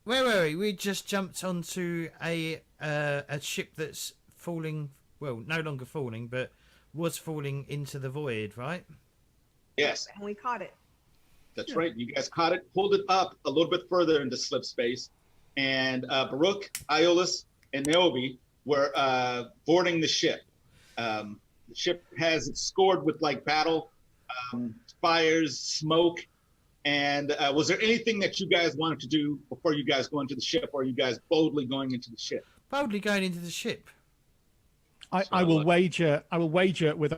where were we? We just jumped onto a ship that's falling. Well, no longer falling, but was falling into the void, right? Yes. And we caught it. That's right. You guys caught it, pulled it up a little bit further into Slipspace, and Baruch, Iolaus, and Naomi were boarding the ship. The ship has it scored with like battle, fires, smoke. And was there anything that you guys wanted to do before you guys go into the ship, or are you guys boldly going into the ship? Boldly going into the ship. I will wager with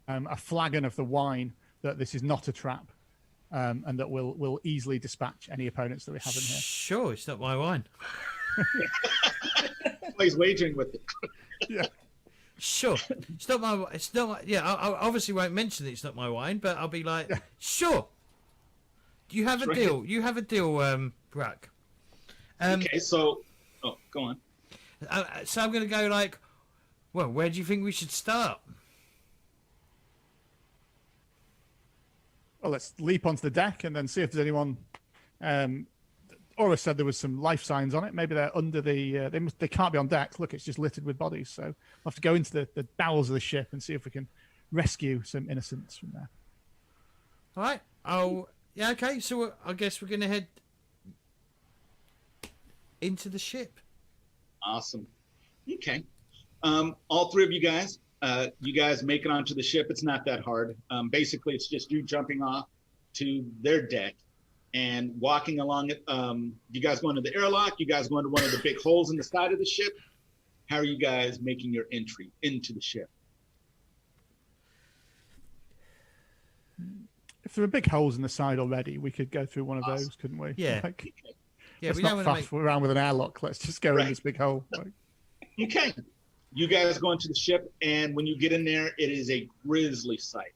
a flagon of the wine that this is not a trap, and that we'll easily dispatch any opponents that we have in here. Sure, it's not my wine. He's wagering with it. Yeah. Sure, it's not my. It's not my. Yeah, I obviously won't mention that it's not my wine, but I'll be like, sure. You have a deal. You have a deal, Brack. Okay, so go on. So I'm going to go like, well, where do you think we should start? Well, let's leap onto the deck and then see if there's anyone. Aura said there was some life signs on it. Maybe they're under the. They can't be on deck. Look, it's just littered with bodies. So we'll have to go into the bowels of the ship and see if we can rescue some innocents from there. All right. Yeah. Okay. So I guess we're going to head into the ship. Awesome. Okay. All three of you guys make it onto the ship. It's not that hard. Basically, it's just you jumping off to their deck and walking along it. You guys go into the airlock. You guys go into one of the big holes in the side of the ship. How are you guys making your entry into the ship? If there are big holes in the side already, we could go through one of those, couldn't we? Yeah. Like, Yeah. let's We not don't want faff to around with an airlock. Let's just go in this big hole. Like, Okay. You guys go into the ship, and when you get in there, it is a grisly sight.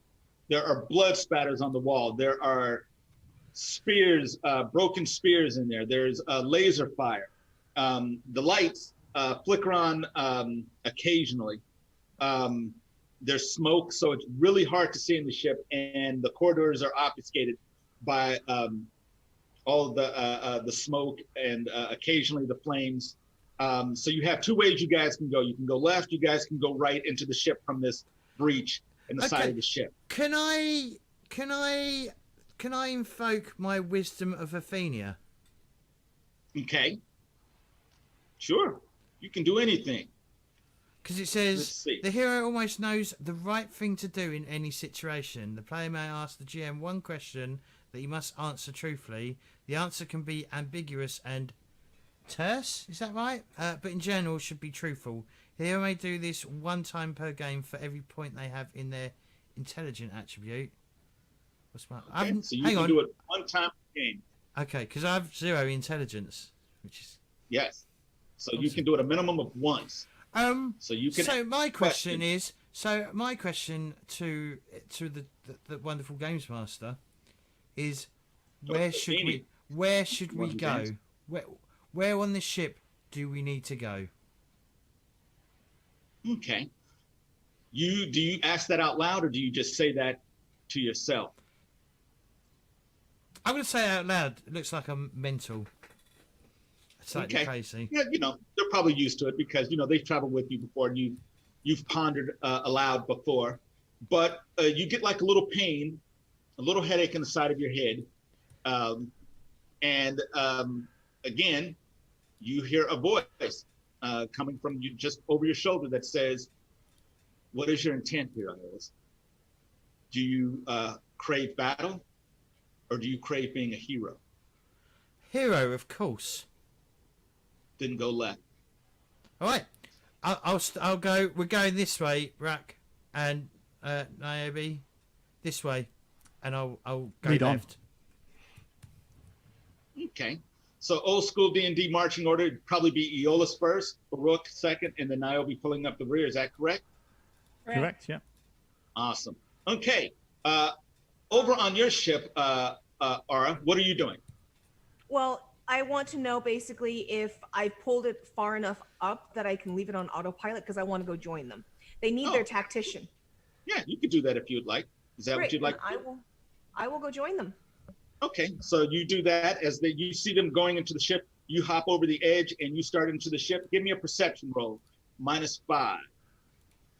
There are blood spatters on the wall. There are spears, broken spears in there. There's laser fire. The lights flicker on occasionally. There's smoke, so it's really hard to see in the ship, and the corridors are obfuscated by all of the smoke and occasionally the flames. So you have two ways you guys can go. You can go left. You guys can go right into the ship from this breach in the side of the ship. Can I invoke my wisdom of Athenia? Okay. Sure. You can do anything. Because it says the hero almost knows the right thing to do in any situation. The player may ask the GM one question that he must answer truthfully. The answer can be ambiguous and terse, is that right? But in general should be truthful. The hero may do this one time per game for every point they have in their intelligent attribute. What's my so you can do it one time per game. Okay, because I have 0 intelligence, which is So awesome. You can do it a minimum of once. So you can. So my question is. So my question to the wonderful games master is, where should we go? Where on this ship do we need to go? Okay. Do you ask that out loud, or do you just say that to yourself? I'm going to say it out loud. It looks like I'm mental. Slightly crazy. Yeah, they're probably used to it because they've traveled with you before, and you've pondered aloud before. But you get like a little pain, a little headache in the side of your head, and again, you hear a voice coming from you just over your shoulder that says, "What is your intent here, Iolaus? Do you crave battle, or do you crave being a hero?" Hero, of course. Then go left. All right, I'll go. We're going this way, Rack and Niobe, this way, and I'll go left. Okay. So old school D&D marching order would probably be Iolaus first, Baruch second, and then Niobe pulling up the rear. Is that correct? Correct. Yeah. Awesome. Okay. Over on your ship, Aura, what are you doing? Well, I want to know basically if I pulled it far enough up that I can leave it on autopilot, because I want to go join them. They need their tactician. Yeah, you could do that if you'd like. Is that what you'd like? I will go join them. Okay, so you do that as you see them going into the ship. You hop over the edge and you start into the ship. Give me a perception roll, -5.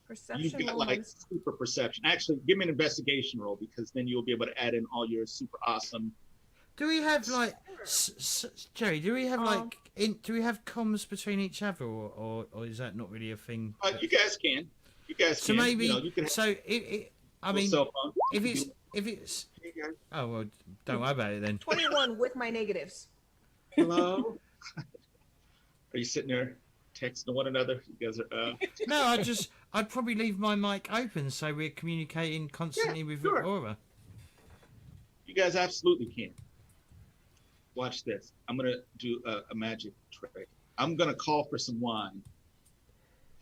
Perception You've got roll like minus- super perception. Actually, give me an investigation roll because then you'll be able to add in all your super awesome. Do we have like Jerry? Do we have like do we have comms between each other, or is that not really a thing? You guys can. You guys So can. maybe You can have so I mean cell phone. if it's oh well, don't worry about it then. 21 with my negatives. Hello. Are you sitting there texting one another? You guys are. No, I'd probably leave my mic open so we're communicating constantly with sure. Aura. You guys absolutely can. Watch this. I'm gonna do a magic trick. I'm gonna call for some wine.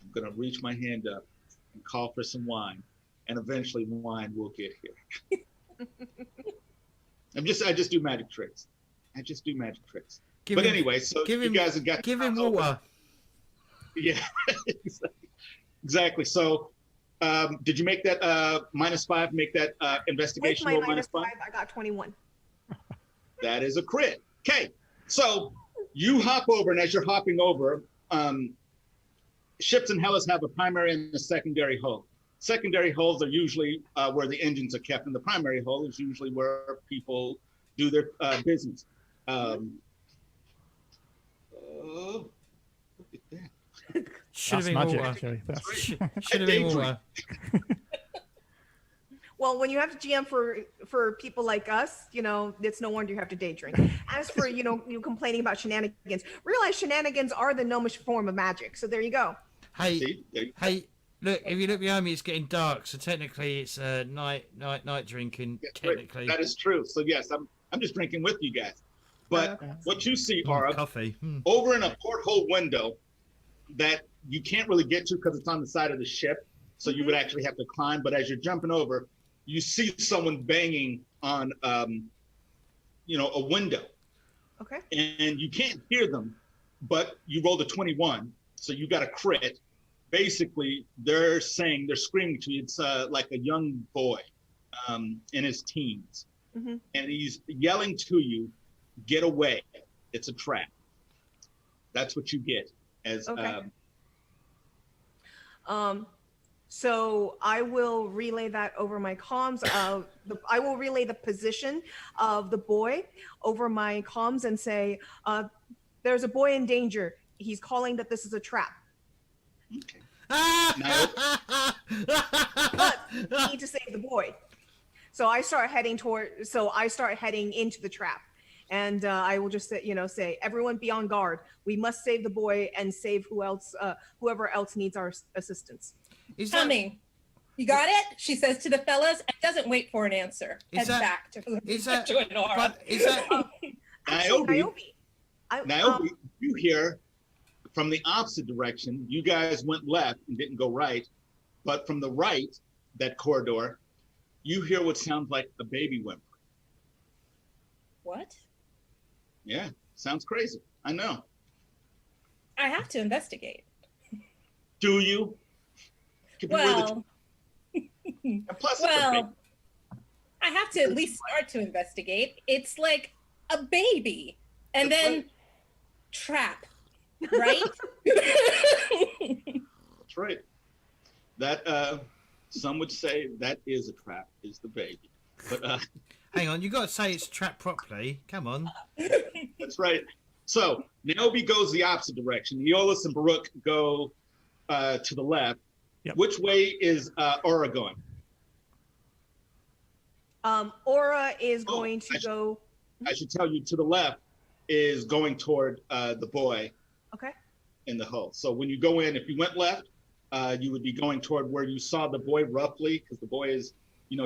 I'm gonna reach my hand up and call for some wine, and eventually wine will get here. I just do magic tricks. I just do magic tricks. Anyway, so you guys have got. Give him water. Yeah, exactly. So, did you make that -5? Make that investigation With my roll -5, -5? I got 21. That is a crit. Okay, so you hop over, and as you're hopping over, ships in Hellas have a primary and a secondary hull. Secondary hulls are usually where the engines are kept, and the primary hull is usually where people do their business. Oh, look at that. Should have That's been magic, water. Jerry. That's... Should have been water. Well, when you have to GM for people like us, it's no wonder you have to day drink. As for, you complaining about shenanigans, realize shenanigans are the gnomish form of magic. So there you go. Hey, look, if you look behind me, it's getting dark. So technically it's night drinking, technically. That is true. So yes, I'm just drinking with you guys. But what you see, Aura, coffee. over in a porthole window that you can't really get to because it's on the side of the ship. So you would actually have to climb. But as you're jumping over, you see someone banging on, a window. Okay. And you can't hear them, but you rolled a 21, so you got a crit. Basically, they're screaming to you. It's like a young boy in his teens. Mm-hmm. And he's yelling to you, get away. It's a trap. That's what you get as... Okay. So I will relay that over my comms. I will relay the position of the boy over my comms and say, there's a boy in danger. He's calling that this is a trap. Okay. But we need to save the boy. So I start heading into the trap. And I will just say, everyone be on guard. We must save the boy and save whoever else needs our assistance. Coming. You got it? She says to the fellas and doesn't wait for an answer. Heads back to Nora. But is that Niobe, you hear from the opposite direction. You guys went left and didn't go right. But from the right, that corridor, you hear what sounds like a baby whimper. What? Yeah, sounds crazy. I know. I have to investigate. Do you? Well, plus I have to at least start to investigate. It's like a baby, and That's then right. Trap, right? That's right. That some would say that is a trap, is the baby. But hang on, you got to say it's trapped properly. Come on. That's right. So Niobe goes the opposite direction. Iolaus and Baruch go to the left. Yep. Which way is Aura going? Aura is going to go. I should tell you, to the left is going toward the boy. Okay. In the hull. So when you go in, if you went left, you would be going toward where you saw the boy roughly, because the boy is,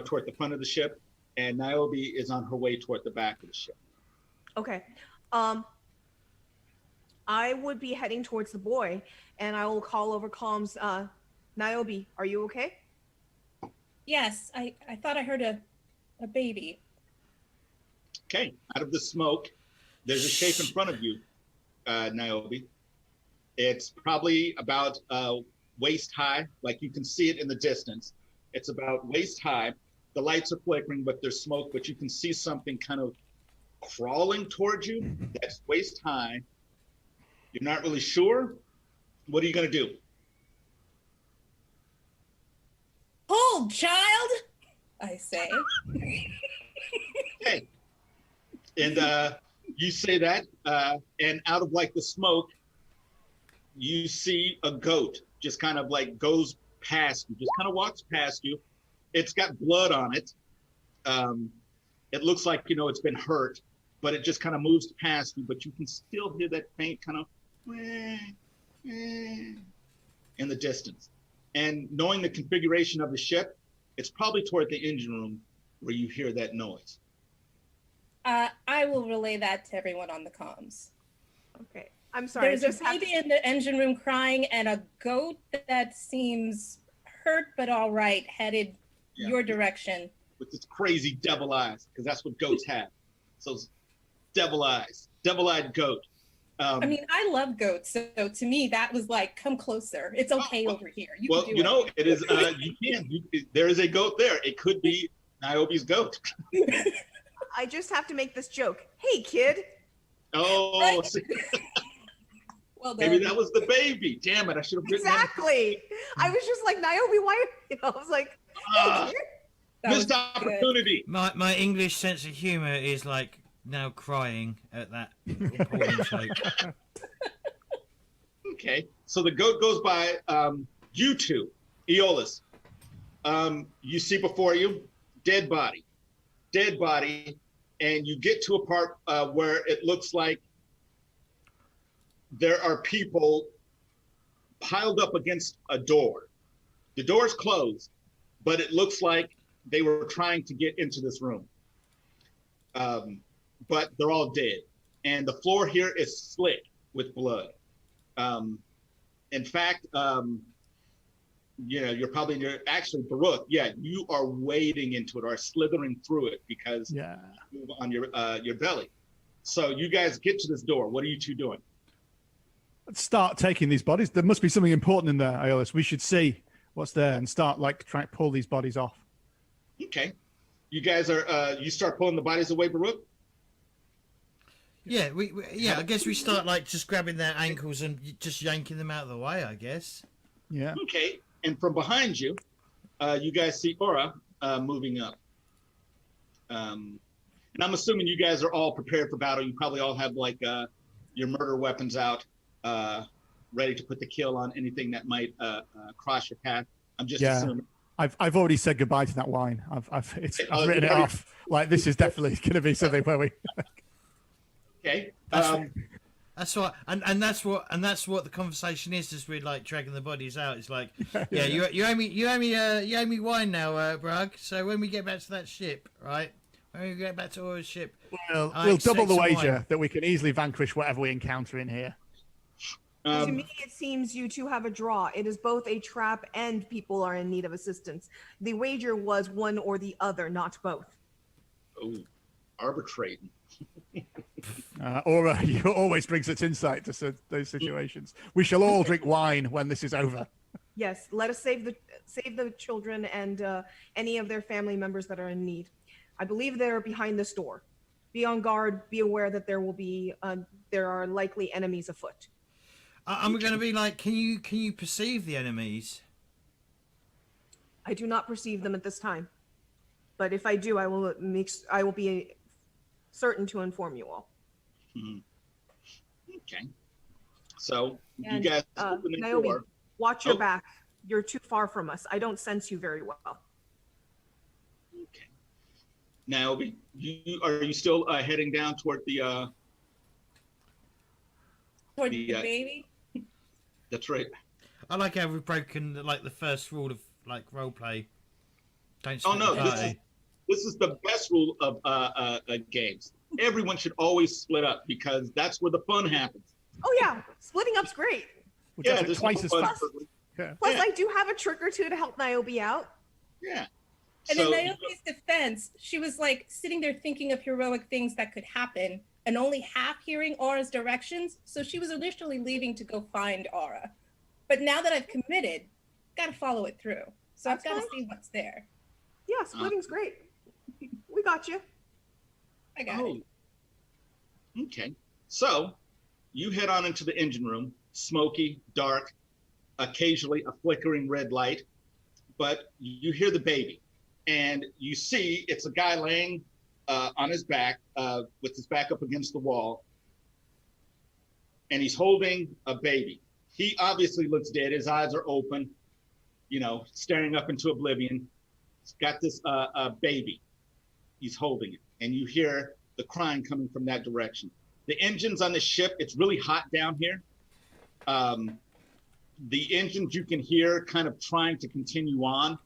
toward the front of the ship, and Niobe is on her way toward the back of the ship. Okay. I would be heading towards the boy, and I will call over comms. Niobe, are you okay? Yes, I thought I heard a baby. Okay, out of the smoke, there's a shape in front of you, Niobe. It's probably about waist high, like you can see it in the distance. It's about waist high. The lights are flickering, but there's smoke, but you can see something kind of crawling towards you that's waist high, You're not really sure. What are you going to do? Hold, child, I say. Okay. And you say that, and out of like the smoke, you see a goat just kind of like goes past you, just kind of walks past you. It's got blood on it. It looks like, you know, it's been hurt, but it just kind of moves past you, but you can still hear that faint kind of in the distance. And knowing the configuration of the ship, it's probably toward the engine room where you hear that noise. I will relay that to everyone on the comms. Okay. I'm sorry. There's a baby in the engine room crying and a goat that seems hurt but all right, headed your direction. With its crazy devil eyes, because that's what goats have. So devil eyes, devil-eyed goat. I mean, I love goats, so to me that was like, come closer. It's okay over here. You know, it is. There is a goat there. It could be Niobe's goat. I just have to make this joke. Hey, kid. Oh, right? Well done. Maybe that was the baby. Damn it! I should have written Exactly. I was just like, Niobe, why? You know, I was like, hey, kid. Missed opportunity. My English sense of humor is like now crying at that appalling joke. Okay, so the goat goes by. You two, Iolaus. You see before you dead body, and you get to a part where it looks like there are people piled up against a door. The door's closed, but it looks like they were trying to get into this room. But they're all dead. And the floor here is slick with blood. In fact, you know, actually, Baruch, you are wading into it or slithering through it because you move on your belly. So you guys get to this door. What are you two doing? Let's start taking these bodies. There must be something important in there, Iolaus. We should see what's there and start like trying to pull these bodies off. Okay. You guys are, you start pulling the bodies away, Baruch? Yeah, I guess we start like just grabbing their ankles and just yanking them out of the way, I guess. Yeah. Okay. And from behind you, you guys see Aura moving up. And I'm assuming you guys are all prepared for battle. You probably all have like your murder weapons out, ready to put the kill on anything that might cross your path. I'm just assuming. I've already said goodbye to that wine. I've written it off. Like this is definitely going to be something where we. Okay. That's what, and that's what the conversation is as we're like dragging the bodies out. It's like, you owe me wine now, Bragg. So when we get back to that ship, right? When we get back to Aura's ship, we'll double the wager that we can easily vanquish whatever we encounter in here. To me, it seems you two have a draw. It is both a trap and people are in need of assistance. The wager was one or the other, not both. Oh, arbitrating. Aura, you always bring such insight to those situations. We shall all drink wine when this is over. Yes, let us save the children and any of their family members that are in need. I believe they're behind this door. Be on guard. Be aware that there are likely enemies afoot. I'm going to be like, can you perceive the enemies? I do not perceive them at this time, but if I do, I will be certain to inform you all. Okay. So you guys open the Niobe, door. watch your back. You're too far from us. I don't sense you very well. Okay. Niobe, are you still heading down toward the toward the baby? That's right. I like how we've broken like the first rule of like role play. Don't. Oh no, this is the best rule of games. Everyone should always split up because that's where the fun happens. Oh yeah, splitting up's great. There's twice as fast. Plus, I do have a trick or two to help Niobe out. Yeah. And in Niobe's defense, she was like sitting there thinking of heroic things that could happen and only half hearing Aura's directions. So she was initially leaving to go find Aura. But now that I've committed, got to follow it through. So I've got to see what's there. Yeah, splitting's great. We got you. I got it. Okay. So you head on into the engine room, smoky, dark, occasionally a flickering red light, but you hear the baby, and you see it's a guy laying on his back with his back up against the wall, and he's holding a baby. He obviously looks dead. His eyes are open, staring up into oblivion. He's got this baby. He's holding it, and you hear the crying coming from that direction. The engines on the ship, it's really hot down here. The engines you can hear kind of trying to continue on,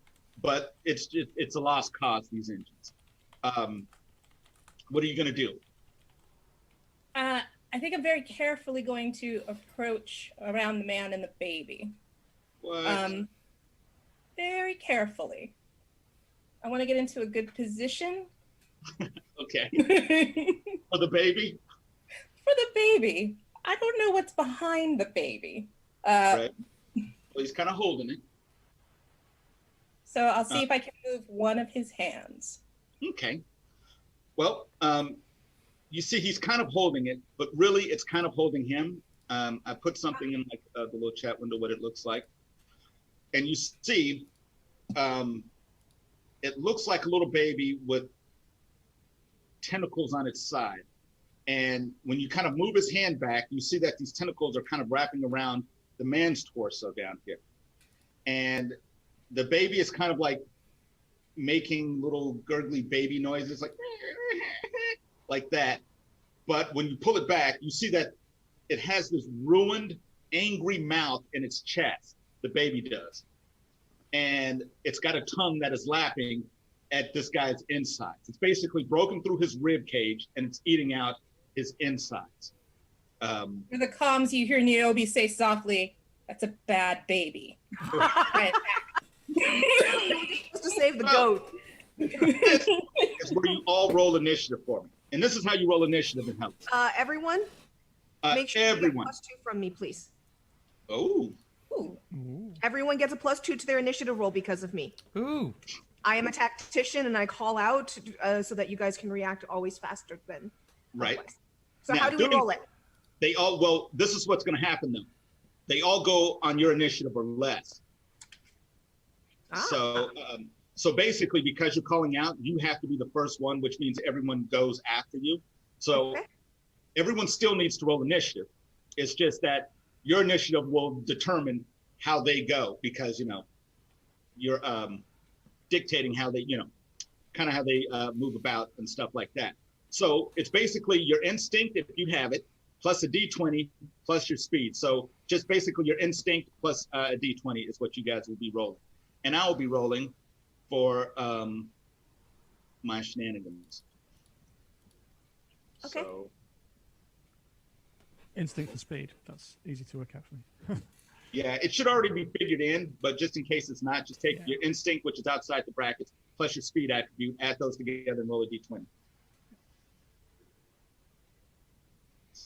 but it's a lost cause, these engines. What are you going to do? I think I'm very carefully going to approach around the man and the baby. What? Very carefully. I want to get into a good position. Okay. For the baby? For the baby. I don't know what's behind the baby. Right. Well, he's kind of holding it. So I'll see if I can move one of his hands. Okay. Well, you see he's kind of holding it, but really it's kind of holding him. I put something in like the little chat window, what it looks like. And you see, it looks like a little baby with tentacles on its side. And when you kind of move his hand back, you see that these tentacles are kind of wrapping around the man's torso down here. And the baby is kind of like making little gurgly baby noises, like that. But when you pull it back, you see that it has this ruined, angry mouth in its chest, the baby does. And it's got a tongue that is lapping at this guy's insides. It's basically broken through his rib cage and it's eating out his insides. For the comms, you hear Niobe say softly, "That's a bad baby." Right. Just to save the goat. It's where you all roll initiative for me. And this is how you roll initiative in Hellenes. Everyone, make sure you get a +2 from me, please. Oh. Ooh. Everyone gets a +2 to their initiative roll because of me. Ooh. I am a tactician and I call out so that you guys can react always faster than right. Otherwise. So now, how do we roll it? This is what's going to happen though. They all go on your initiative or less. So basically, because you're calling out, you have to be the first one, which means everyone goes after you. So everyone still needs to roll initiative. It's just that your initiative will determine how they go because, you're dictating how they, kind of how they move about and stuff like that. So it's basically your instinct, if you have it, plus a D20, plus your speed. So just basically your instinct plus a D20 is what you guys will be rolling. And I will be rolling for my shenanigans. Okay. So, Instinct and speed. That's easy to work out for me. yeah, it should already be figured in, but just in case it's not, just take your instinct, which is outside the brackets, plus your speed attribute, add those together and roll a D20.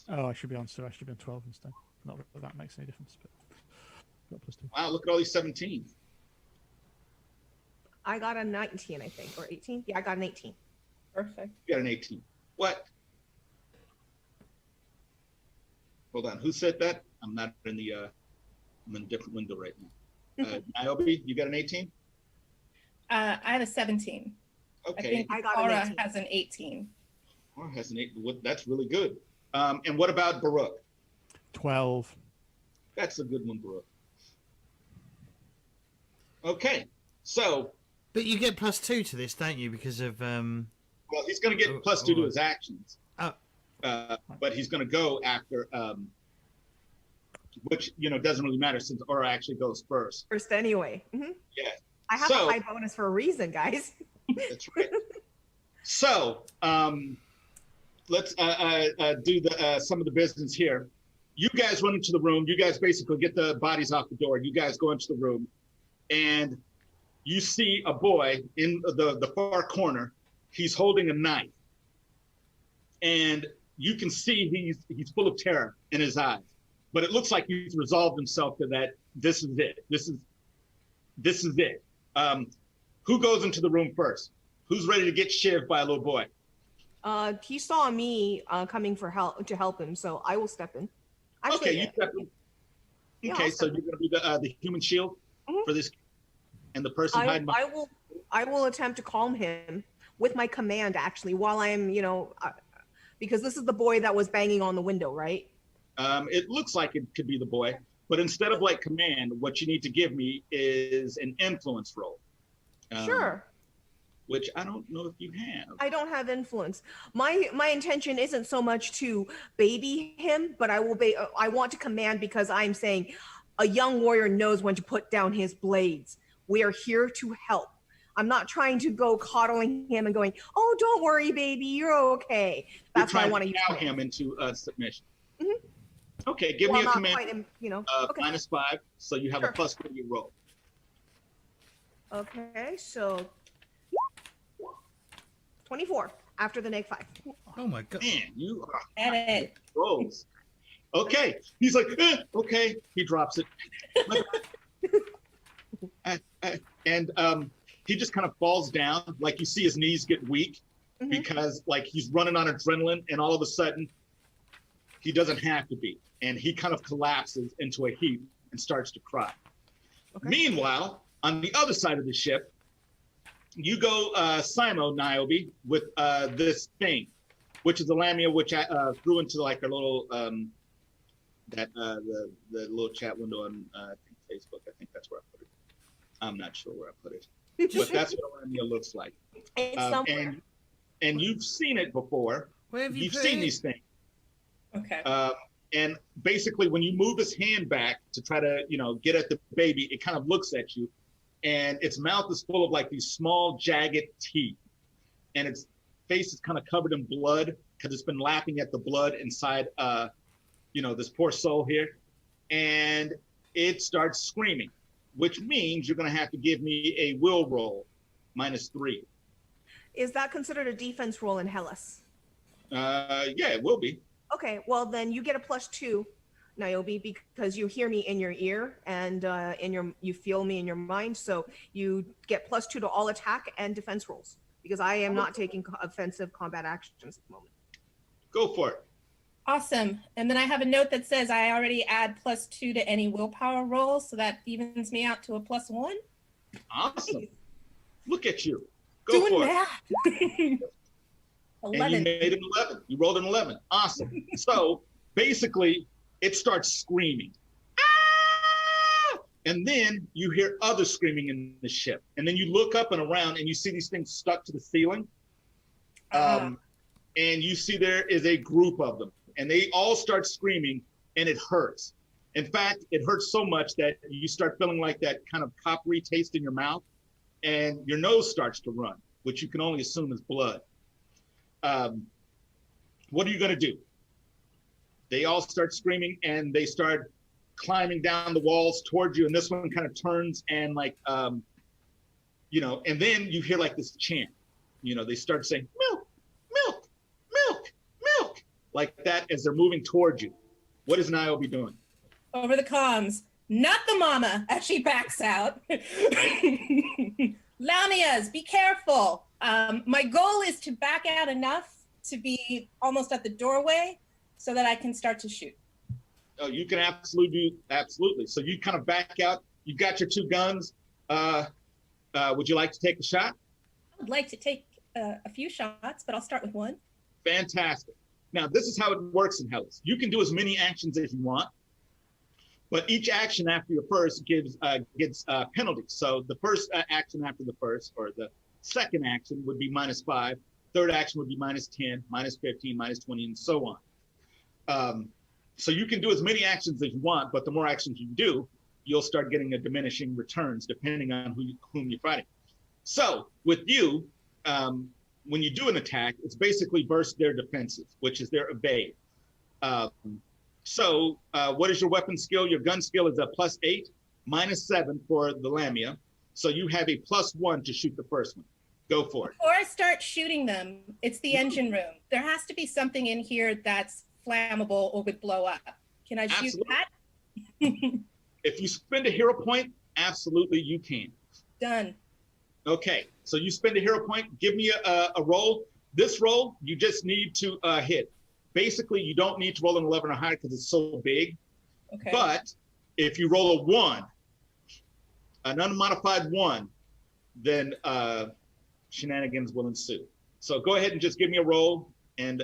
Oh, I should be on 12 instead. Not that that makes any difference, but got +2. Wow, look at all these 17s. I got a 19, I think, or 18. Yeah, I got an 18. Perfect. You got an 18. What? Hold on. Who said that? I'm not in the. I'm in a different window right now. Niobe, you got an 18? I have a 17. Okay. I think I got an Aura 18. has an 18. Aura has an 8. That's really good. And what about Baruch? 12. That's a good one, Baruch. Okay. So. But you get +2 to this, don't you? Because of Well, he's going to get +2 to his actions. Oh. But he's going to go after, which doesn't really matter since Aura actually goes first. First, anyway. Mm-hmm. Yeah. I have a high bonus for a reason, guys. That's right. So let's do some of the business here. You guys run into the room. You guys basically get the bodies off the door. You guys go into the room, and you see a boy in the far corner. He's holding a knife, and you can see he's full of terror in his eyes. But it looks like he's resolved himself to that. This is it. This is it. Who goes into the room first? Who's ready to get shivved by a little boy? He saw me coming for help to help him, so I will step in. Actually, Okay, you step in. Yeah, Okay, I'll so step you're going to be the human shield Mhm. for this, and the person hiding behind. I will attempt to calm him with my command, actually, while I'm, because this is the boy that was banging on the window, right? It looks like it could be the boy, but instead of like command, what you need to give me is an influence roll. Sure. Which I don't know if you have. I don't have influence. My intention isn't so much to baby him, but I want to command, because I'm saying a young warrior knows when to put down his blades. We are here to help. I'm not trying to go coddling him and going, "Oh, don't worry, baby, you're okay." That's why I want to use him into submission. Mhm. Okay, give me a command. Okay. -5, so you have a +4 to your roll. Okay, so 24 after the -5. Oh my god. Man, you are Edit. rolls. Okay, he's like, okay, he drops it. And he just kind of falls down, like you see his knees get weak because like he's running on adrenaline, and all of a sudden he doesn't have to be, and he kind of collapses into a heap and starts to cry. Okay. Meanwhile, on the other side of the ship, you go Simo, Niobe, with this thing, which is a lamia, which I threw into like a little the little chat window on Facebook. I think that's where I put it. I'm not sure where I put it, but that's what a lamia looks like. And you've seen it before. Where have You've seen it? these things. Okay. And basically, when you move his hand back to try to, get at the baby, it kind of looks at you, and its mouth is full of like these small, jagged teeth, and its face is kind of covered in blood because it's been lapping at the blood inside, this poor soul here, and it starts screaming, which means you're going to have to give me a will roll, -3. Is that considered a defense roll in Hellas? Yeah, it will be. Okay, well then you get a +2, Niobe, because you hear me in your ear and you feel me in your mind. So you get +2 to all attack and defense rolls, because I am not taking offensive combat actions at the moment. Go for it. Awesome. And then I have a note that says I already add +2 to any willpower rolls, so that evens me out to a +1. Awesome. Look at you. Go Doing for math. it. 11. And you made an 11. You rolled an 11. Awesome. So basically, it starts screaming. Ah! And then you hear others screaming in the ship. And then you look up and around, and you see these things stuck to the ceiling. And you see there is a group of them. And they all start screaming, and it hurts. In fact, it hurts so much that you start feeling like that kind of coppery taste in your mouth, and your nose starts to run, which you can only assume is blood. What are you going to do? They all start screaming, and they start climbing down the walls towards you, and this one kind of turns and like, and then you hear like this chant. They start saying, "Milk, milk, milk, milk," like that as they're moving towards you. What is Niobe doing? Over the comms. Not the mama, as she backs out. Lamias, be careful. My goal is to back out enough to be almost at the doorway so that I can start to shoot. Oh, you can absolutely. So you kind of back out. You got your 2 guns. Would you like to take a shot? I would like to take a few shots, but I'll start with 1. Fantastic. Now, this is how it works in Hellenes. You can do as many actions as you want, but each action after your first gets penalties. So the first action after the first, or the second action, would be -5. Third action would be -10, -15, -20, and so on. So you can do as many actions as you want, but the more actions you do, you'll start getting a diminishing returns depending on whom you're fighting. So with you, when you do an attack, it's basically burst their defenses, which is their evade. So what is your weapon skill? Your gun skill is a +8, -7 for the Lamia. So you have a +1 to shoot the first one. Go for it. Before I start shooting them, it's the engine room. There has to be something in here that's flammable or would blow up. Can I shoot that? If you spend a hero point, absolutely you can. Done. Okay, so you spend a hero point. Give me a roll. This roll, you just need to hit. basically you don't need to roll an 11 or higher because it's so big. Okay. But if you roll a 1, an unmodified 1, then shenanigans will ensue. So go ahead and just give me a roll. And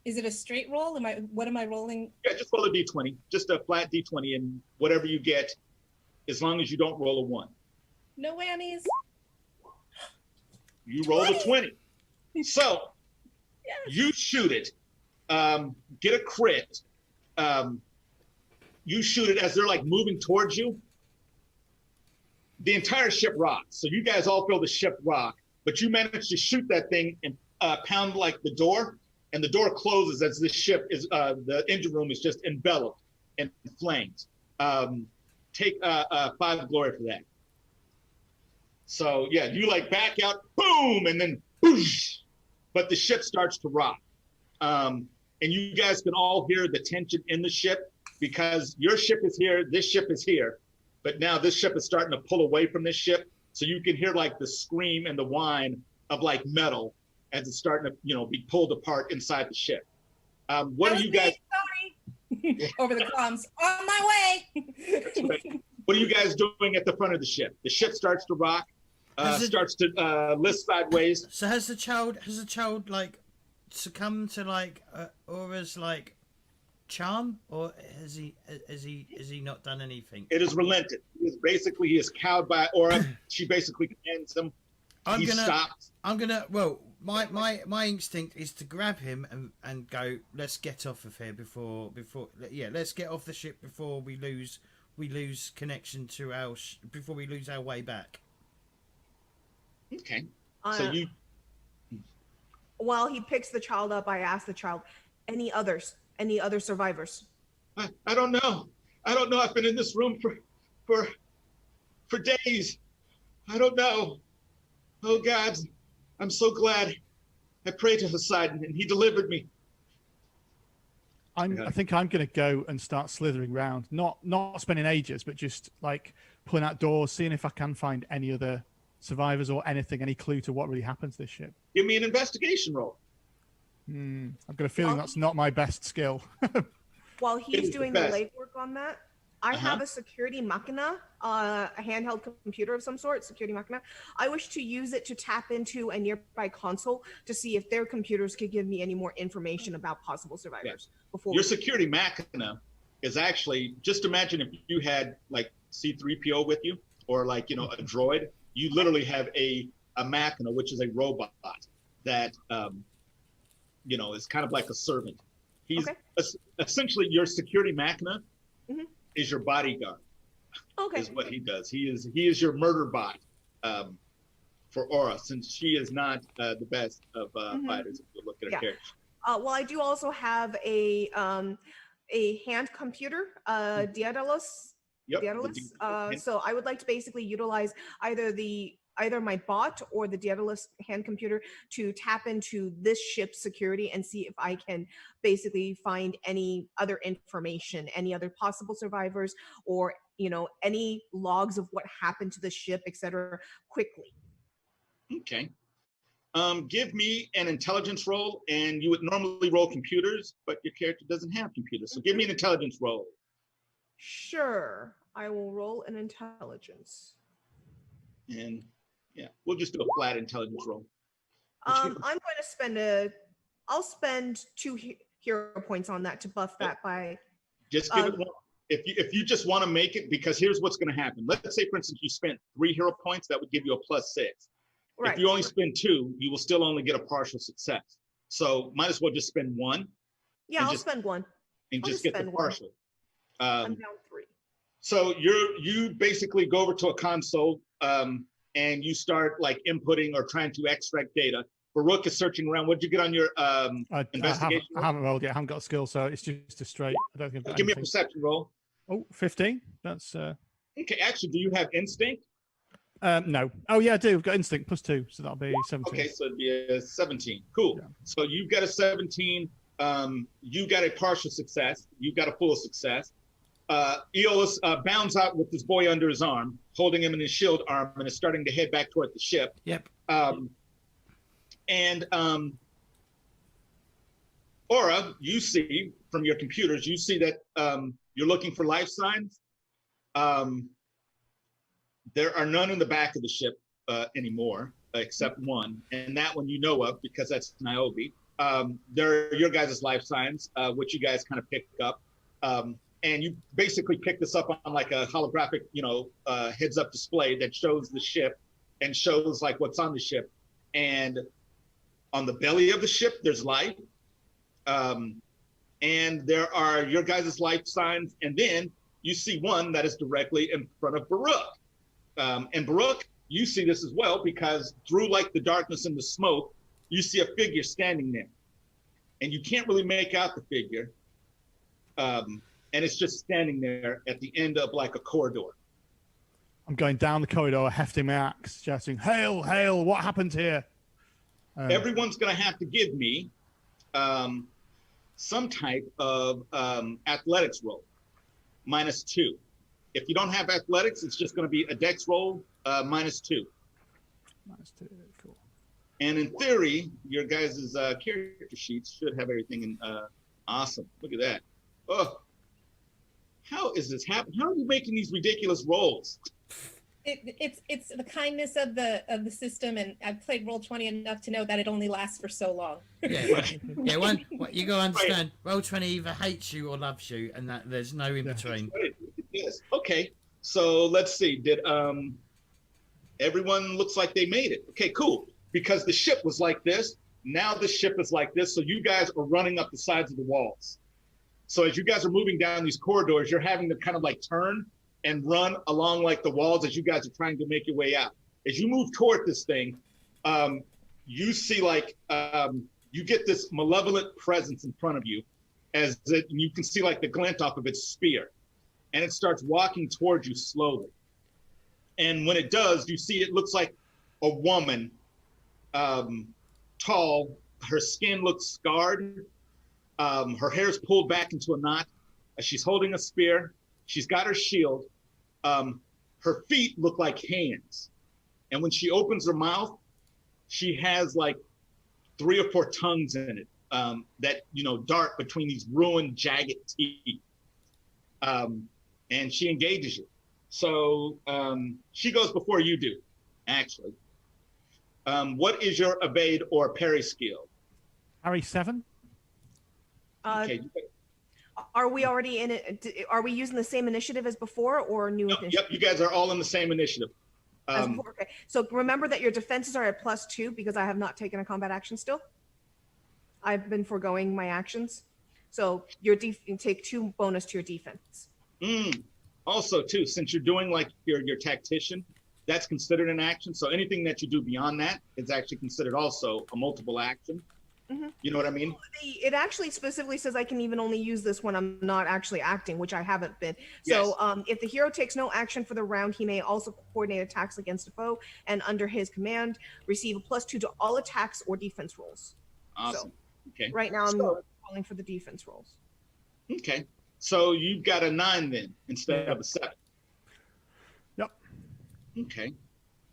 is it a straight roll? What am I rolling? yeah, just roll a d20, just a flat d20, and whatever you get, as long as you don't roll a 1. No whammies. You roll a 20. So Yes. you shoot it, get a crit. You shoot it as they're like moving towards you. The entire ship rocks. So you guys all feel the ship rock, but you manage to shoot that thing and pound like the door, and the door closes as the ship is, the engine room is just enveloped in flames. Take 5 glory for that. So yeah, you like back out, boom, and then whoosh, but the ship starts to rock. And you guys can all hear the tension in the ship because your ship is here, this ship is here, but now this ship is starting to pull away from this ship. So you can hear like the scream and the whine of like metal as it's starting to, you know, be pulled apart inside the ship. What are you guys? Sorry. Over the comms. On my way. What are you guys doing at the front of the ship? The ship starts to rock, starts to list sideways. So has the child like succumbed to like Aura's like charm, or has he not done anything? It is relented. He is cowed by Aura. She basically commands him. He stops. Well, my instinct is to grab him and go, let's get off of here before let's get off the ship before we lose connection to before we lose our way back. Okay. So you. While he picks the child up, I ask the child, any other survivors? I don't know. I've been in this room for days. I don't know. Oh God, I'm so glad. I prayed to Poseidon and he delivered me. I think I'm going to go and start slithering around, not spending ages, but just like pulling out doors, seeing if I can find any other survivors or anything, any clue to what really happened to this ship. Give me an investigation roll. I've got a feeling that's not my best skill. While he's doing the legwork on that, I have a security machina, a handheld computer of some sort, security machina. I wish to use it to tap into a nearby console to see if their computers could give me any more information about possible survivors. Before your security machina is actually, just imagine if you had like C-3PO with you, or like, you know, a droid. You literally have a machina, which is a robot that, you know, is kind of like a servant. He's essentially your security machina. Is your bodyguard. Is what he does. He is your murder bot for Aura, since she is not the best of fighters if you look at her character. Well, I do also have a hand computer, Daedalus. Yep. Daedalus. So I would like to basically utilize either my bot or the Daedalus hand computer to tap into this ship's security and see if I can basically find any other information, any other possible survivors, or, you know, any logs of what happened to the ship, etc. quickly. Okay. Give me an intelligence roll, and you would normally roll computers, but your character doesn't have computers. So give me an intelligence roll. Sure. I will roll an intelligence. And yeah, we'll just do a flat intelligence roll. I'm going to I'll spend 2 hero points on that to buff that by. Just give it one. If you just want to make it, because here's what's going to happen. Let's say, for instance, you spent 3 hero points, that would give you a +6. Right. If you only spend 2, you will still only get a partial success. So might as well just spend 1. Yeah, I'll spend 1. And just get the partial. I'm down 3. So you basically go over to a console, and you start like inputting or trying to extract data. Baruch is searching around. What'd you get on your investigation? I haven't rolled yet. I haven't got a skill, so it's just a straight. I don't think. Give me a perception roll. Oh, 15. That's. Okay. Actually, do you have instinct? No. Oh yeah, I do. I've got instinct +2, so that'll be 17. Okay, so it'd be a 17. Cool. Yeah. So you've got a 17. You got a partial success. You got a full success. Iolaus bounds out with this boy under his arm, holding him in his shield arm, and is starting to head back toward the ship. Yep. Aura, you see from your computers, you see that you're looking for life signs. There are none in the back of the ship anymore, except one, and that one you know of because that's Niobe. There are your guys' life signs, which you guys kind of pick up. And you basically pick this up on like a holographic, heads-up display that shows the ship and shows like what's on the ship. And on the belly of the ship, there's life. And there are your guys' life signs. And then you see one that is directly in front of Baruch. And Baruch, you see this as well, because through like the darkness and the smoke, you see a figure standing there. And you can't really make out the figure. And it's just standing there at the end of like a corridor. I'm going down the corridor, hefting my axe, shouting, "Hail, hail, what happened here?" Everyone's going to have to give me some type of athletics roll, -2. If you don't have athletics, it's just going to be a dex roll, -2. -2, cool. And in theory, your guys' character sheets should have everything in. Awesome. Look at that. Oh, how is this happening? How are you making these ridiculous rolls? It's the kindness of the system, and I've played Roll20 enough to know that it only lasts for so long. Yeah, you got to understand. Roll20 either hates you or loves you, and that there's no in between. Yes. Okay. So let's see. Did everyone looks like they made it? Okay, cool. Because the ship was like this. Now the ship is like this. So you guys are running up the sides of the walls. So as you guys are moving down these corridors, you're having to kind of like turn and run along like the walls as you guys are trying to make your way out. As you move toward this thing, you see like, you get this malevolent presence in front of you you can see like the glint off of its spear. And it starts walking towards you slowly. And when it does, you see it looks like a woman, tall, her skin looks scarred. Her hair's pulled back into a knot. She's holding a spear. She's got her shield. Her feet look like hands. And when she opens her mouth, she has like 3 or 4 tongues in it that, dart between these ruined, jagged teeth. And she engages you. So she goes before you do, actually. What is your evade or parry skill? Parry 7. Okay. Are we already in it? Are we using the same initiative as before or new initiative? Yep, you guys are all in the same initiative. Okay. So remember that your defenses are at +2 because I have not taken a combat action still. I've been foregoing my actions. So you take 2 bonus to your defense. Also, too, since you're doing like your tactician, that's considered an action. So anything that you do beyond that is actually considered also a multiple action. Mm-hmm. You know what I mean? It actually specifically says I can even only use this when I'm not actually acting, which I haven't been. Yes. So if the hero takes no action for the round, he may also coordinate attacks against a foe and under his command receive a +2 to all attacks or defense rolls. Awesome. So, okay. Right now I'm calling for the defense rolls. Okay. So you've got a 9 then instead of a 7. Yep. Okay.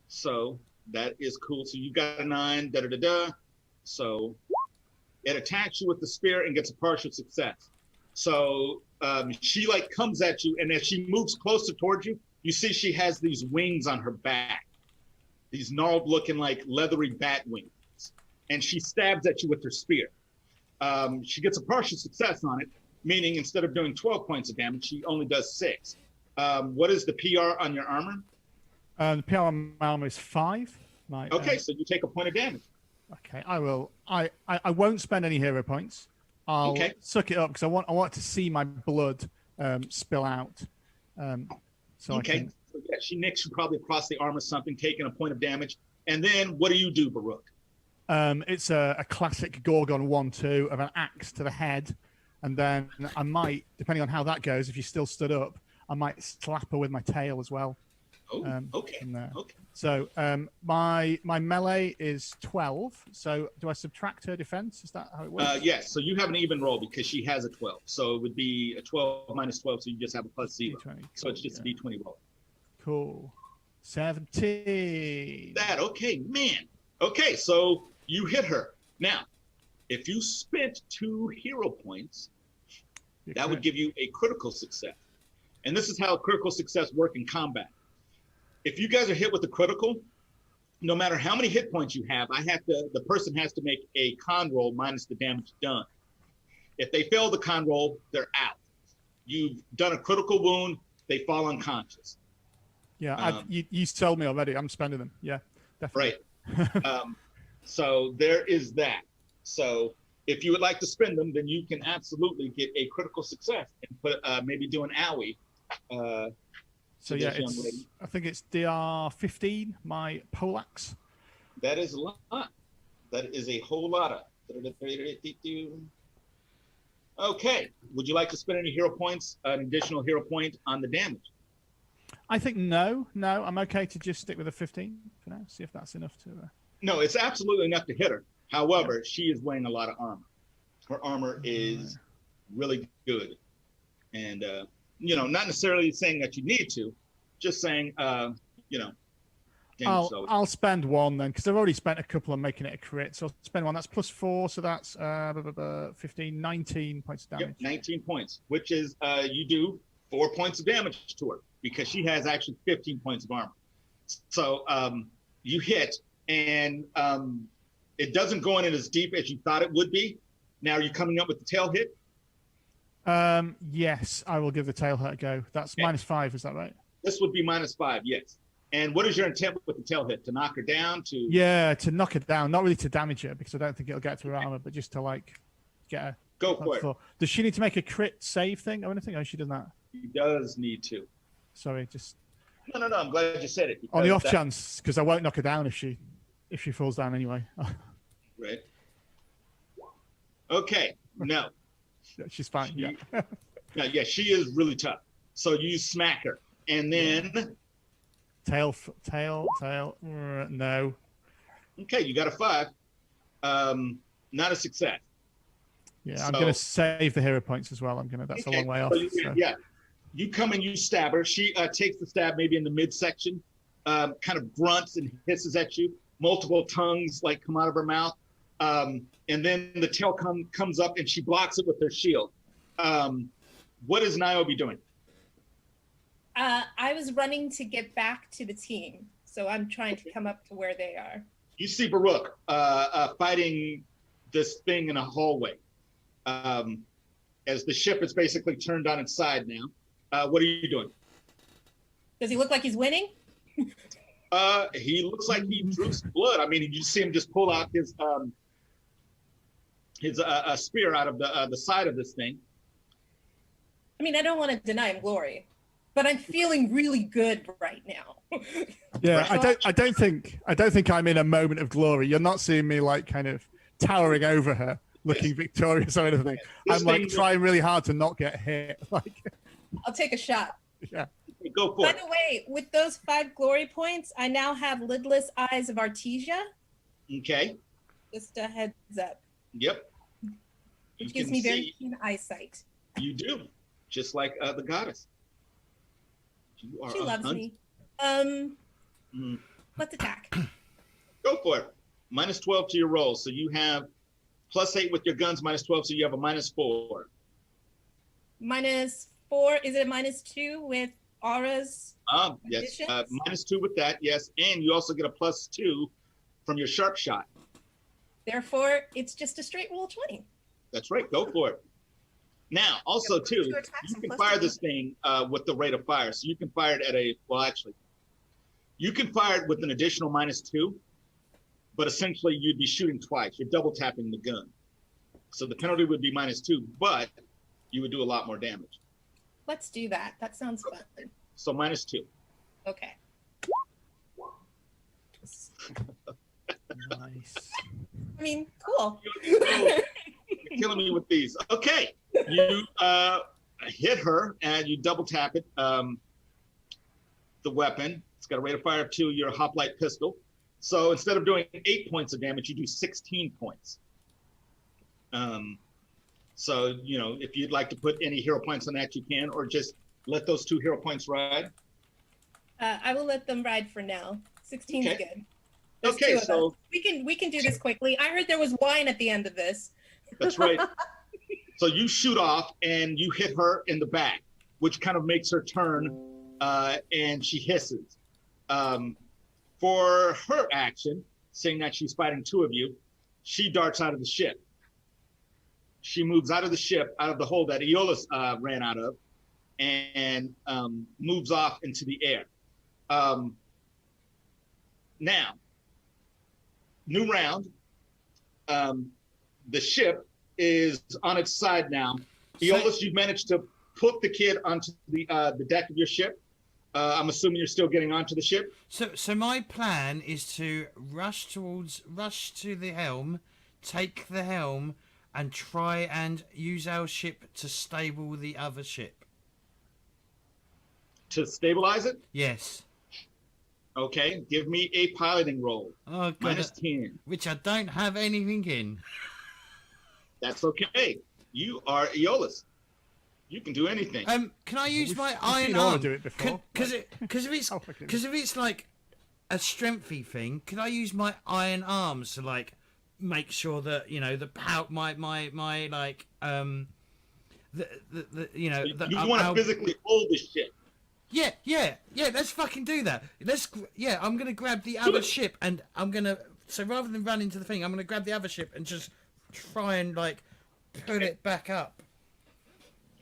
So that is cool. So you got a 9. So it attacks you with the spear and gets a partial success. So she like comes at you, and as she moves closer towards you, you see she has these wings on her back, these gnarled looking like leathery bat wings, and she stabs at you with her spear. She gets a partial success on it, meaning instead of doing 12 points of damage, she only does 6. What is the PR on your armor? The PR on my armor is 5. Okay, so you take a point of damage. Okay, I will. I won't spend any hero points. I'll suck it up because I want to see my blood spill out. So yeah, she nicks you probably across the arm or something, taking a point of damage. And then what do you do, Baruch? It's a classic Gorgon 1-2 of an axe to the head, and then I might, depending on how that goes, if you still stood up, I might slap her with my tail as well. Oh, okay. Okay. So my melee is 12. So do I subtract her defense? Is that how it works? Yes. So you have an even roll because she has a 12. So it would be a 12 minus 12. So you just have a +0. D20. So it's just a D20 roll. Cool. 17. Okay, man. Okay, so you hit her. Now, If you spent 2 hero points, You that would crit. give you a critical success. And this is how critical success work in combat. If you guys are hit with a critical, no matter how many hit points you have, the person has to make a con roll minus the damage done. If they fail the con roll, they're out. You've done a critical wound, they fall unconscious. Yeah, you told me already. I'm spending them. Yeah, definitely. Right. So there is that. So if you would like to spend them, then you can absolutely get a critical success and put maybe do an owie. So yeah, I think it's DR 15. My poleaxe. That is a lot. That is a whole lot of. Okay. Would you like to spend any hero points, an additional hero point on the damage? I think no. I'm okay to just stick with a 15 for now. See if that's enough to. No, it's absolutely enough to hit her. However, she is wearing a lot of armor. Her armor is really good, and not necessarily saying that you need to, just saying I'll spend one then, because I've already spent a couple on making it a crit. So I'll spend one. That's +4, so that's 15, 19 points of damage. Yep, 19 points, which is you do 4 points of damage to her because she has actually 15 points of armor. So you hit, and it doesn't go in as deep as you thought it would be. Now, are you coming up with the tail hit? Yes, I will give the tail hit a go. That's Okay. -5, is that right? This would be -5, yes. And what is your intent with the tail hit? To knock her down? To Yeah, to knock her down, not really to damage her, because I don't think it'll get to her armor, but just to get her. go for it. Does she need to make a crit save thing or anything? Oh, she doesn't that. He does need to. Sorry, just No. I'm glad you said it. on the because off that- chance, because I won't knock her down if she falls down anyway. Right. Okay. No. She's fine. Yeah. No, yeah, she is really tough. So you smack her, and then Tail. No. okay, you got a 5. Not a success. Yeah, I'm So- gonna save the hero points as well. That's a Okay, long way off. so you- so- Yeah, you come and you stab her. She takes the stab maybe in the midsection, kind of grunts and hisses at you. Multiple tongues like come out of her mouth, and then the tail comes up and she blocks it with her shield. What is Niobe doing? I was running to get back to the team, so I'm trying to come up to where they are. You see Baruch fighting this thing in a hallway. As the ship is basically turned on its side now. What are you doing? Does he look like he's winning? He looks like he drew some blood. I mean, you see him just pull out his spear out of the side of this thing. I mean, I don't want to deny him glory, but I'm feeling really good right now. Yeah, I don't think I'm in a moment of glory. You're not seeing me like kind of towering over her, looking victorious or anything. I'm like trying really hard to not get hit. Like, I'll take a shot. yeah. Go for By it. the way, with those 5 glory points, I now have lidless eyes of Artesia. Okay. Just a heads up. Yep. Which You gives can me very see- keen eyesight. You do, just like the goddess. You are She loves me. Mm. Let's attack. Go for it. -12 to your roll, so you have +8 with your guns, -12, so you have a -4. -4. Is it a -2 with auras? Yes, Additions? -2 with that, yes, and you also get a +2 from your sharp shot. Therefore, it's just a straight roll 20. That's right. Go for it. Now, also Yeah, too, two attacks you and can plus fire two. this thing with the rate of fire. So you can fire it at you can fire it with an additional -2, but essentially you'd be shooting twice. You're double tapping the gun. So the penalty would be -2, but you would do a lot more damage. Let's do that. That sounds fun. So -2. Okay. Nice. I mean, cool. You're killing me with these. Okay, you hit her and you double tap it. The weapon, it's got a rate of fire of 2. Your hoplite pistol. So instead of doing 8 points of damage, you do 16 points. So if you'd like to put any hero points on that, you can, or just let those 2 hero points ride. I will let them ride for now. 16 is Okay. good. There's Okay, 2 of so us. We can do this quickly. I heard there was wine at the end of this, That's right. So you shoot off and you hit her in the back, which kind of makes her turn, and she hisses. For her action, seeing that she's fighting two of you, she darts out of the ship. She moves out of the ship, out of the hole that Iolaus ran out of, and moves off into the air. Now, new round. The ship is on its side now. Iolaus, you've managed to put the kid onto the deck of your ship. I'm assuming you're still getting onto the ship. So my plan is to rush to the helm, take the helm, and try and use our ship to stable the other ship. To stabilize it? Yes. Okay, give me a piloting roll. Oh, God. -10. Which I don't have anything in. That's okay. You are Iolaus. You can do anything. Can I use my iron seen Aura arm? do it before. Because if it's like a strengthy thing, can I use my iron arms to like make sure that you know the power my like the you know so you want to physically hold the ship. Yeah. Let's fucking do that. I'm gonna grab the other ship and I'm gonna rather than run into the thing, I'm gonna grab the other ship and just try and like pull it back up.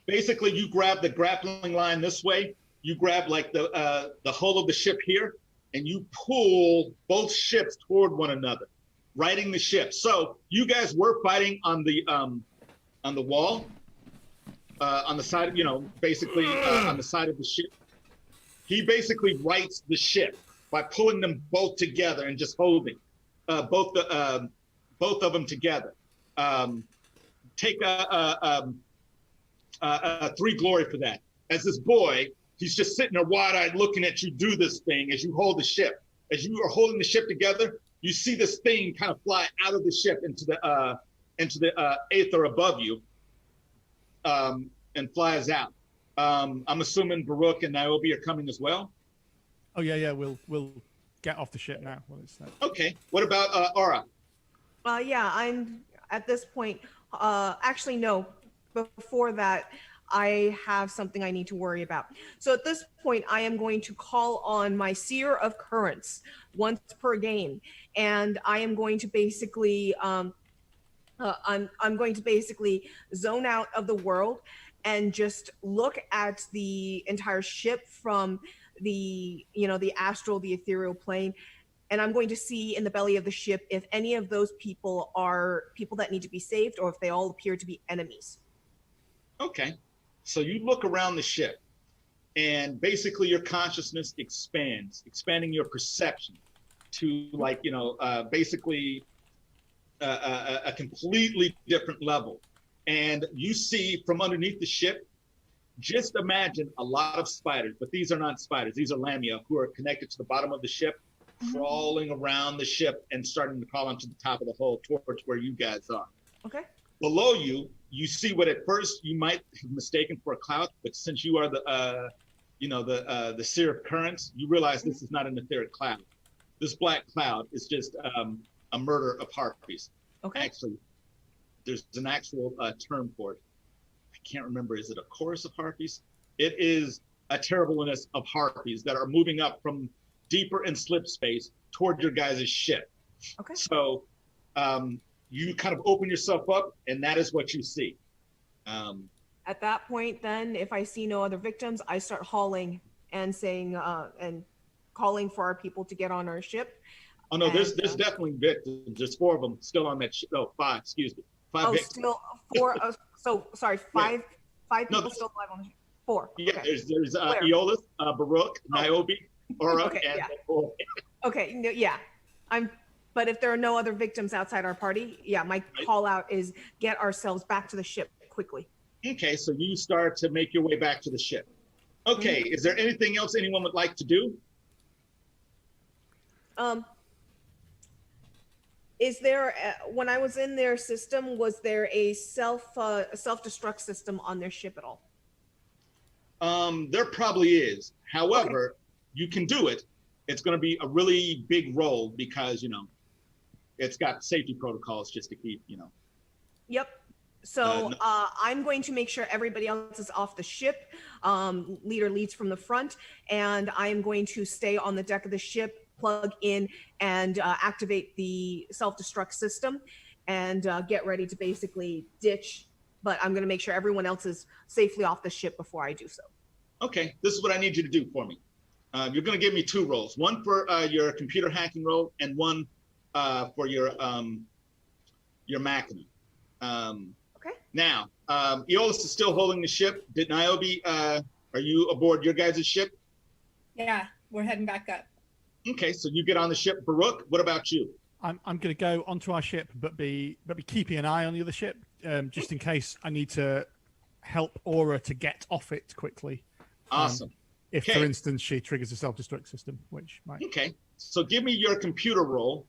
Basically, you grab the grappling line this way. You grab like the hull of the ship here, and you pull both ships toward one another, righting the ship. So you guys were fighting on the wall, on the side, basically on the side of the ship. He basically rights the ship by pulling them both together and just holding both of them together. Take a 3 glory for that. As this boy, he's just sitting there wide-eyed looking at you do this thing as you hold the ship. As you are holding the ship together, you see this thing kind of fly out of the ship into the aether above you, and flies out. I'm assuming Baruch and Niobe are coming as well. Oh yeah. We'll get off the ship now. Okay. What about Aura? Yeah, I'm at this point. Actually, no. Before that, I have something I need to worry about. So at this point, I am going to call on my Seer of Currents once per game, and I am going to basically, I'm going to basically zone out of the world and just look at the entire ship from the astral, the ethereal plane. And I'm going to see in the belly of the ship if any of those people are people that need to be saved or if they all appear to be enemies. Okay. So you look around the ship and basically your consciousness expands, expanding your perception to basically a completely different level. And you see from underneath the ship, just imagine a lot of spiders, but these are not spiders. These are lamia who are connected to the bottom of the ship, crawling around the ship and starting to crawl onto the top of the hull towards where you guys are. Okay. Below you, you see what at first you might have mistaken for a cloud, but since you are the Seer of Currents, you realize this is not an etheric cloud. This black cloud is just a murder of harpies. Okay. Actually, there's an actual term for it. I can't remember. Is it a chorus of harpies? It is a terribleness of harpies that are moving up from deeper in Slipspace toward your guys' ship. Okay. So you kind of open yourself up, and that is what you see. At that point, then, if I see no other victims, I start hauling and saying and calling for our people to get on our ship. Oh no, there's definitely victims. There's 4 of them still on that ship. Oh, 5. Excuse me. 5 victims. Still 4. So sorry, 5. 5 people still alive on the ship. 4. Yeah, okay. there's Iolaus, Baruch, Niobe, Aura, and Okay, no, yeah. But if there are no other victims outside our party, my call out is get ourselves back to the ship quickly. Okay, so you start to make your way back to the ship. Okay, is there anything else anyone would like to do? Is there when I was in their system, was there a self-destruct system on their ship at all? There probably is. However, you can do it. It's going to be a really big roll because it's got safety protocols just to keep Yep. So I'm going to make sure everybody else is off the ship. Leader leads from the front, and I am going to stay on the deck of the ship, plug in, and activate the self-destruct system, and get ready to basically ditch. But I'm going to make sure everyone else is safely off the ship before I do so. Okay, this is what I need you to do for me. You're going to give me 2 rolls, one for your computer hacking roll and one for your machina. Okay. Now, Iolaus is still holding the ship. Did Niobe, are you aboard your guys' ship? Yeah, we're heading back up. Okay, so you get on the ship. Baruch, what about you? I'm going to go onto our ship, but be keeping an eye on the other ship, just in case I need to help Aura to get off it quickly. Awesome. If, for instance, she triggers a self-destruct system, which might. Okay, so give me your computer roll.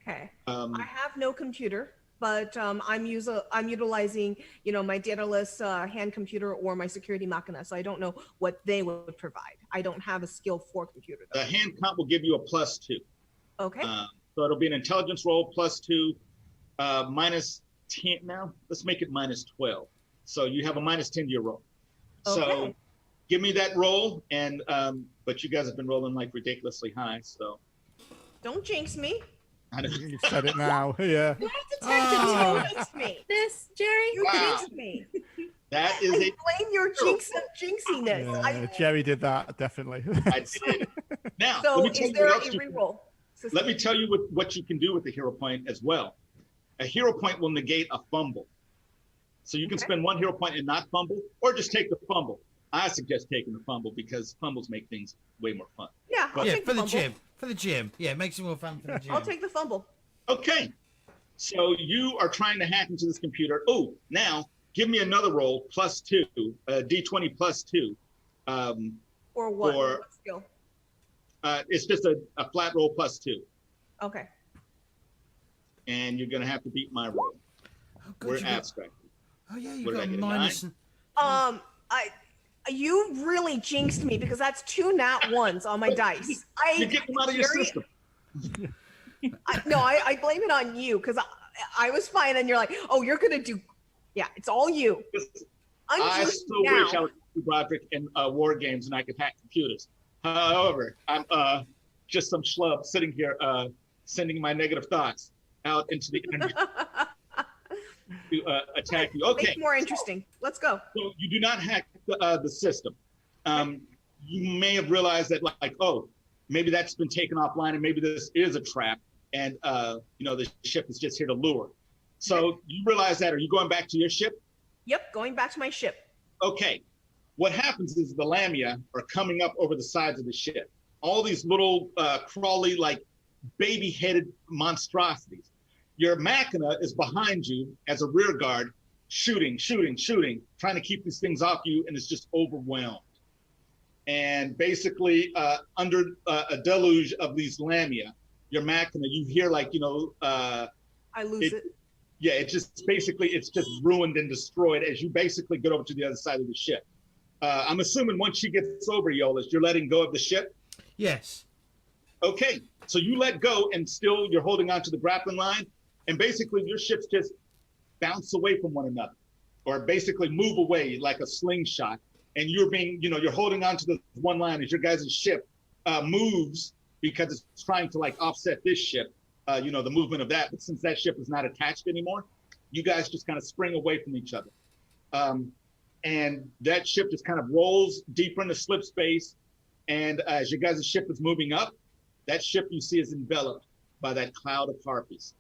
Okay. I have no computer, but I'm utilizing, my dataless hand computer or my security machina, so I don't know what they would provide. I don't have a skill for computer, though. The hand comp will give you a +2. Okay. So it'll be an intelligence roll +2, -10. Now let's make it -12. So you have a -10 to your roll. Okay. So give me that roll, and but you guys have been rolling like ridiculously high, so Don't jinx me. I don't. You've said it now. Yeah. You have to Jinx me. this, Jerry. You Wow. jinxed me. That is I a blame your jinxiness. Yeah, Jerry did that, definitely. I did. Now So let me tell is you there what a else you can, reroll? let me tell you what you can do with the hero point as well. A hero point will negate a fumble, so you can Okay. spend 1 hero point and not fumble, or just take the fumble. I suggest taking the fumble because fumbles make things way more fun. Yeah, I'll Yeah, take for the the fumble. gym. For the gym. Yeah, it makes it more fun for the gym. I'll take the fumble. Okay, so you are trying to hack into this computer. Oh, now give me another roll +2, D20 +2. Or what? For- What skill? It's just a flat roll +2, Okay. and you're gonna have to beat my roll. Oh, God, We're you got- abstract. Oh, yeah, you What did I got get, a minus. You really jinxed me because that's 2 nat 1s on my dice. You get them out of your Jerry, system. I blame it on you because I was fine and you're like, oh, you're gonna do. Yeah, it's all you. I Unjinx still now. wish I was Broderick in war games and I could hack computers. However, I'm just some schlub sitting here sending my negative thoughts out into the internet to attack you. Okay. Make it more interesting. Let's go. So you do not hack the system. You may have realized that, like, oh, maybe that's been taken offline, and maybe this is a trap, and the ship is just here to lure. So you realize that. Are you going back to your ship? Yep, going back to my ship. Okay. What happens is the Lamia are coming up over the sides of the ship. All these little crawly, like baby-headed monstrosities. Your machina is behind you as a rear guard, shooting, trying to keep these things off you, and it's just overwhelmed. And basically, under a deluge of these Lamia, your machina, you hear like, I lose it. yeah, it's just ruined and destroyed as you basically get over to the other side of the ship. I'm assuming once she gets over, Iolaus, you're letting go of the ship? Yes. Okay, so you let go and still you're holding onto the grappling line, and basically your ships just bounce away from one another, or basically move away like a slingshot, and you're holding onto the one line as your guys' ship moves because it's trying to like offset this ship, the movement of that, but since that ship is not attached anymore, you guys just kind of spring away from each other. And that ship just kind of rolls deeper into Slipspace, and as your guys' ship is moving up, that ship you see is enveloped by that cloud of harpies,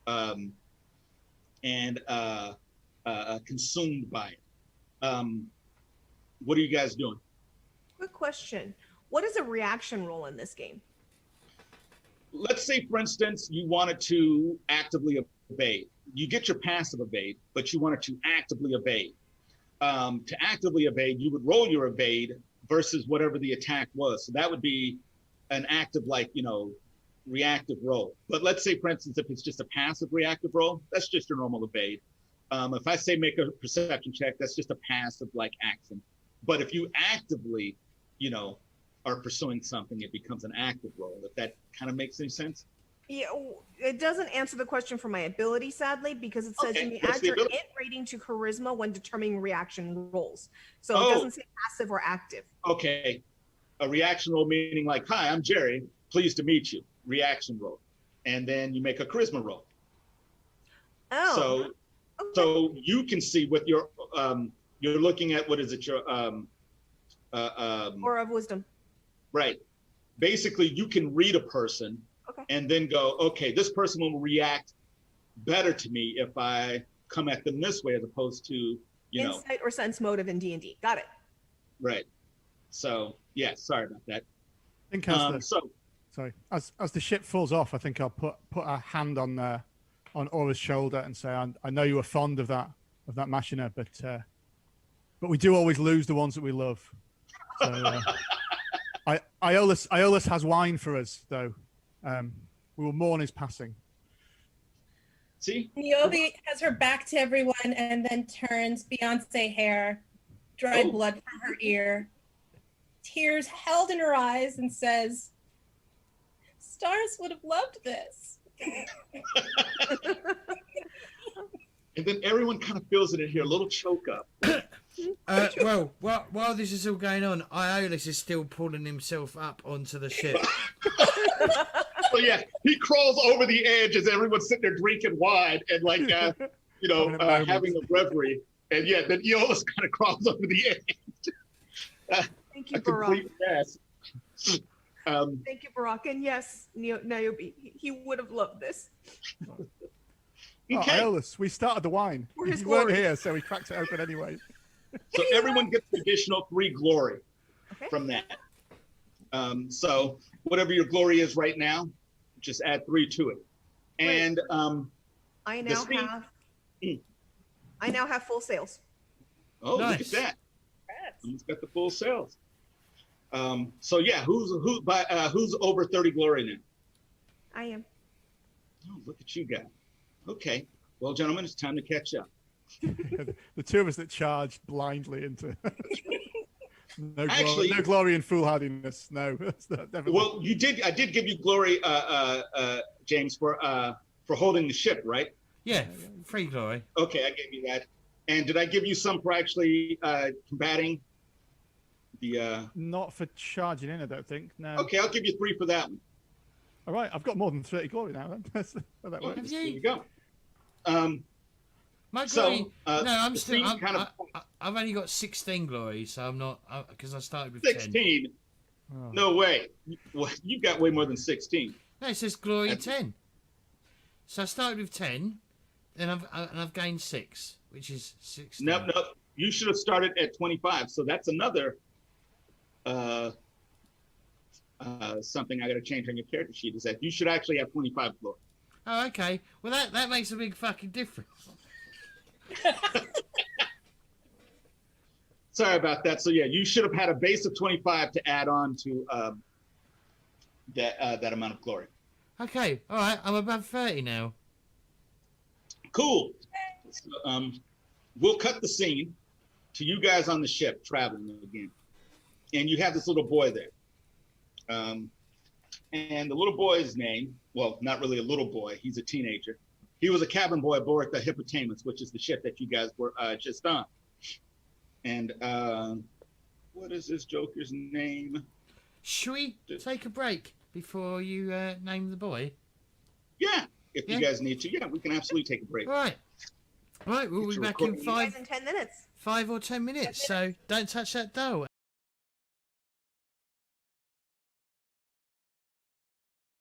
and consumed by it. What are you guys doing? Good question. What is a reaction roll in this game? Let's say, for instance, you wanted to actively evade. You get your passive evade, but you wanted to actively evade. To actively evade, you would roll your evade versus whatever the attack was. So that would be an active, reactive roll. But let's say, for instance, if it's just a passive reactive roll, that's just your normal evade. If I say make a perception check, that's just a passive action. But if you actively, are pursuing something, it becomes an active roll. If that kind of makes any sense. Yeah, it doesn't answer the question for my ability, sadly, because it says Okay, you may what's add the your ability? int rating to charisma when determining reaction rolls. So it Oh. doesn't say passive or active. Okay, a reaction roll meaning like, "Hi, I'm Jerry. Pleased to meet you." Reaction roll, and then you make a charisma roll. Oh, So, okay. so you can see with your you're looking at what is it? Your Aura of wisdom. right. Basically, you can read a person Okay. and then go, okay, this person will react better to me if I come at them this way as opposed to, you know, Insight or sense motive in D&D. Got it. right. So yeah, sorry about that. I think as So sorry, as the ship falls off, I think I'll put a hand on Aura's shoulder and say, I know you were fond of that machina, but we do always lose the ones that we love. So Iolaus has wine for us, though. We will mourn his passing. see, Niobe has her back to everyone and then turns Beyonce hair, dried blood from her ear, tears held in her eyes, and says, "Stars would have loved this." and then everyone kind of feels it in here, a little choke up. Well, while this is all going on, Iolaus is still pulling himself up onto the ship. So yeah, he crawls over the edge as everyone's sitting there drinking wine and like, you know, having a reverie. And yeah, then Iolaus kind of crawls over the edge. Thank you, A Barack. complete mess. Thank you, Barack. And yes, Niobe, he would have loved this. Okay. Iolaus, we started the wine. For his You weren't glory. here, so we cracked it open anyway. So everyone gets an additional 3 glory Okay. from that. So whatever your glory is right now, just add 3 to it. And I the now speed- have full sails. oh, Nice. look at that. He's got the full sales. So yeah, who's over 30 glory now? I am. Oh, look at you guys. Okay. Well, gentlemen, it's time to catch up. The two of us that charged blindly into Actually- no glory and foolhardiness. No, that's not, definitely. Well, you did. I did give you glory, James, for holding the ship, right? Yeah, free glory. Okay, I gave you that. And did I give you some for actually combating the? Not for charging in, I don't think. No. Okay, I'll give you 3 for that one. All right, I've got more than 30 glory now. Then. That's how that works. Have There you? you go. My So, glory. No, I'm the still. speed kind of- I've only got 16 glory, so I'm not because I started with 10. 16. Oh. No way. Well, you've got way more than 16. No, it says glory 10. So I started with 10, then I've gained 6, which is 16. Nope. You should have started at 25. So that's another something I got to change on your character sheet. Is that you should actually have 25 glory. Oh, okay. Well, that makes a big fucking difference. Sorry about that. So yeah, you should have had a base of 25 to add on to that amount of glory. Okay, all right. I'm above 30 now. Cool. So, we'll cut the scene to you guys on the ship traveling again, and you have this little boy there. And the little boy's name, well, not really a little boy. He's a teenager. He was a cabin boy aboard the Hippopotamus, which is the ship that you guys were just on. And what is this joker's name? Should we take a break before you name the boy? Yeah, if Yeah. you guys need to. Yeah, we can absolutely take a break. All right. All right, we'll be Get your back in recording. You guys in 10 minutes. 5 or 10 minutes. So don't touch that dial.